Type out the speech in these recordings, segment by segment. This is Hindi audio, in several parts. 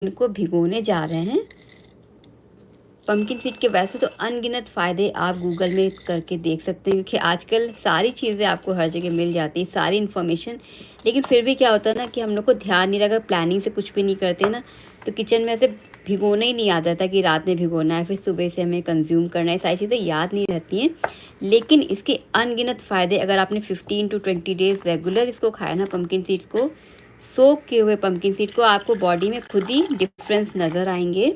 इनको भिगोने जा रहे हैं। पंपकिन सीड के वैसे तो अनगिनत फ़ायदे आप गूगल में करके देख सकते हैं, क्योंकि आजकल सारी चीज़ें आपको हर जगह मिल जाती है, सारी इन्फॉर्मेशन। लेकिन फिर भी क्या होता है ना कि हम लोग को ध्यान नहीं रहा, अगर प्लानिंग से कुछ भी नहीं करते ना, तो किचन में ऐसे भिगोना ही नहीं आ जाता कि रात में भिगोना है, फिर सुबह से हमें कंज्यूम करना है, सारी चीज़ें याद नहीं रहती हैं। लेकिन इसके अनगिनत फ़ायदे, अगर आपने 15 टू 20 डेज़ रेगुलर इसको खाया ना, पंपकिन सीड्स को, सोक किए हुए पंपकिन सीड को, आपको बॉडी में खुद ही डिफरेंस नज़र आएंगे।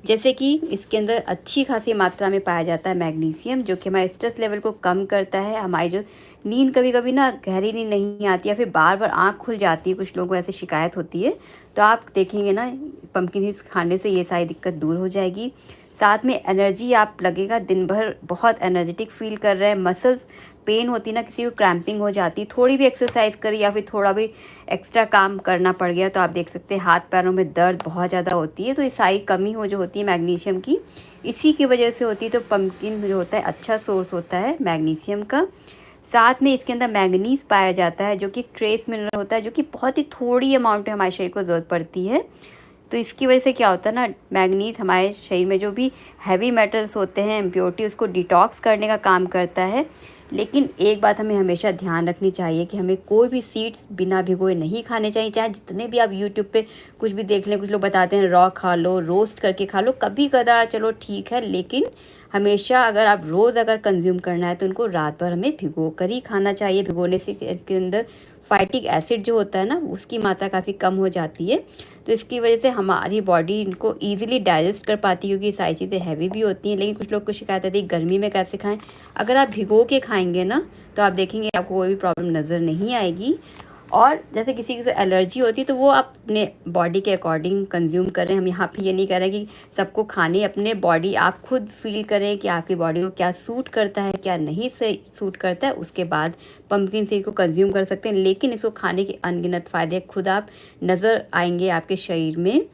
जैसे कि इसके अंदर अच्छी खासी मात्रा में पाया जाता है मैग्नीशियम, जो कि हमारे स्ट्रेस लेवल को कम करता है। हमारी जो नींद कभी कभी ना गहरी नींद नहीं आती, या फिर बार बार आँख खुल जाती है, कुछ लोगों को ऐसे शिकायत होती है, तो आप देखेंगे ना पंपकिन सीड्स खाने से ये सारी दिक्कत दूर हो जाएगी। साथ में एनर्जी आप लगेगा, दिन भर बहुत एनर्जेटिक फील कर रहे हैं। मसल्स पेन होती ना, किसी को क्रैम्पिंग हो जाती, थोड़ी भी एक्सरसाइज करी या फिर थोड़ा भी एक्स्ट्रा काम करना पड़ गया, तो आप देख सकते हैं हाथ पैरों में दर्द बहुत ज़्यादा होती है। तो ये सारी कमी हो जो होती है मैग्नीशियम की, इसी की वजह से होती है। तो पंपकिन जो होता है अच्छा सोर्स होता है मैग्नीशियम का। साथ में इसके अंदर मैंगनीज पाया जाता है, जो कि ट्रेस मिनरल होता है, जो कि बहुत ही थोड़ी अमाउंट में हमारे शरीर को ज़रूरत पड़ती है। तो इसकी वजह से क्या होता है ना, मैंगनीज हमारे शरीर में जो भी हैवी मेटल्स होते हैं, इम्प्योरिटी, उसको डिटॉक्स करने का काम करता है। लेकिन एक बात हमें हमेशा ध्यान रखनी चाहिए कि हमें कोई भी सीड्स बिना भिगोए नहीं खाने चाहिए। चाहे जितने भी आप यूट्यूब पे कुछ भी देख लें, कुछ लोग बताते हैं रॉ खा लो, रोस्ट करके खा लो, कभी कदा चलो ठीक है, लेकिन हमेशा अगर आप रोज़ अगर कंज्यूम करना है तो उनको रात भर हमें भिगो कर ही खाना चाहिए। भिगोने से इसके अंदर फाइटिक एसिड जो होता है ना, उसकी मात्रा काफ़ी कम हो जाती है। तो इसकी वजह से हमारी बॉडी इनको ईजिली डाइजेस्ट कर पाती है, क्योंकि सारी चीज़ें हैवी भी होती हैं। लेकिन कुछ लोग को शिकायत आती है गर्मी में कैसे खाएं। अगर आप भिगो के खाएंगे ना, तो आप देखेंगे आपको कोई भी प्रॉब्लम नज़र नहीं आएगी। और जैसे किसी की एलर्जी होती है, तो वो आप अपने बॉडी के अकॉर्डिंग कंज्यूम करें। हम यहाँ पे ये नहीं कह रहे कि सबको खाने, अपने बॉडी आप खुद फील करें कि आपकी बॉडी को क्या सूट करता है, क्या नहीं से सूट करता है, उसके बाद पंपकिन सीड को कंज्यूम कर सकते हैं। लेकिन इसको खाने के अनगिनत फ़ायदे खुद आप नज़र आएंगे आपके शरीर में।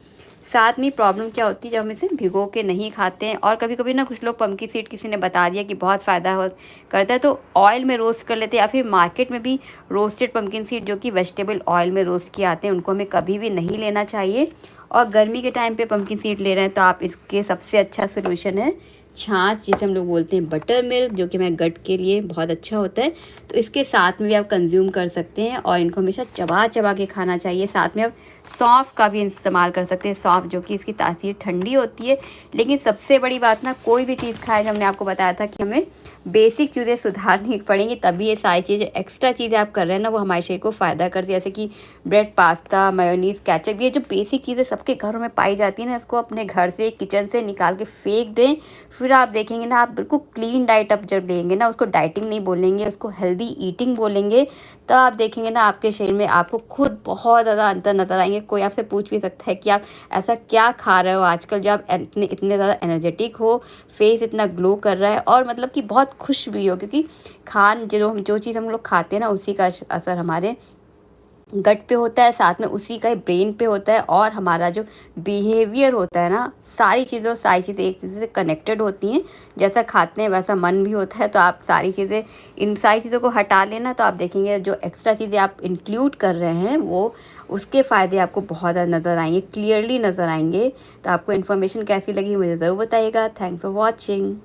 साथ में प्रॉब्लम क्या होती है जब हम इसे भिगो के नहीं खाते हैं, और कभी कभी ना कुछ लोग पंपकिन सीड, किसी ने बता दिया कि बहुत फ़ायदा हो करता है, तो ऑयल में रोस्ट कर लेते हैं, या फिर मार्केट में भी रोस्टेड पंपकिन सीड जो कि वेजिटेबल ऑयल में रोस्ट किए आते हैं, उनको हमें कभी भी नहीं लेना चाहिए। और गर्मी के टाइम पे पंपकिन सीड ले रहे हैं, तो आप इसके सबसे अच्छा सोल्यूशन है छाछ, जिसे हम लोग बोलते हैं बटर मिल्क, जो कि हमारे गट के लिए बहुत अच्छा होता है। तो इसके साथ में भी आप कंज्यूम कर सकते हैं, और इनको हमेशा चबा चबा के खाना चाहिए। साथ में आप सौंफ का भी इस्तेमाल कर सकते हैं, सौंफ जो कि इसकी तासीर ठंडी होती है। लेकिन सबसे बड़ी बात ना, कोई भी चीज़ खाए, जो हमने आपको बताया था कि हमें बेसिक चीज़ें सुधारनी पड़ेंगी, तभी ये सारी चीज़ें, एक्स्ट्रा चीज़ें आप कर रहे हैं ना, वो हमारे शरीर को फ़ायदा करती है। जैसे कि ब्रेड, पास्ता, मेयोनीज़, केचप, ये जो बेसिक चीज़ें सबके घरों में पाई जाती है ना, इसको अपने घर से, किचन से निकाल के फेंक दें। फिर आप देखेंगे ना, आप बिल्कुल क्लीन डाइट आप जब लेंगे ना, उसको डाइटिंग नहीं बोलेंगे, उसको हेल्दी ईटिंग बोलेंगे, तो आप देखेंगे ना आपके शरीर में आपको खुद बहुत ज़्यादा अंतर नज़र आएंगे। कोई आपसे पूछ भी सकता है कि आप ऐसा क्या खा रहे हो आजकल जो आप इतने ज़्यादा एनर्जेटिक हो, फेस इतना ग्लो कर रहा है, और मतलब कि बहुत खुश भी हो, क्योंकि जो चीज़ हम लोग खाते हैं ना, उसी का असर हमारे गट पे होता है, साथ में उसी का ब्रेन पे होता है। और हमारा जो बिहेवियर होता है ना, सारी चीज़ें एक दूसरे से कनेक्टेड होती हैं। जैसा खाते हैं वैसा मन भी होता है। तो आप इन सारी चीज़ों को हटा लेना, तो आप देखेंगे जो एक्स्ट्रा चीज़ें आप इंक्लूड कर रहे हैं, वो उसके फ़ायदे आपको बहुत ज़्यादा नज़र आएंगे, क्लियरली नज़र आएंगे। तो आपको इन्फॉर्मेशन कैसी लगी मुझे ज़रूर बताइएगा। Thanks for watching.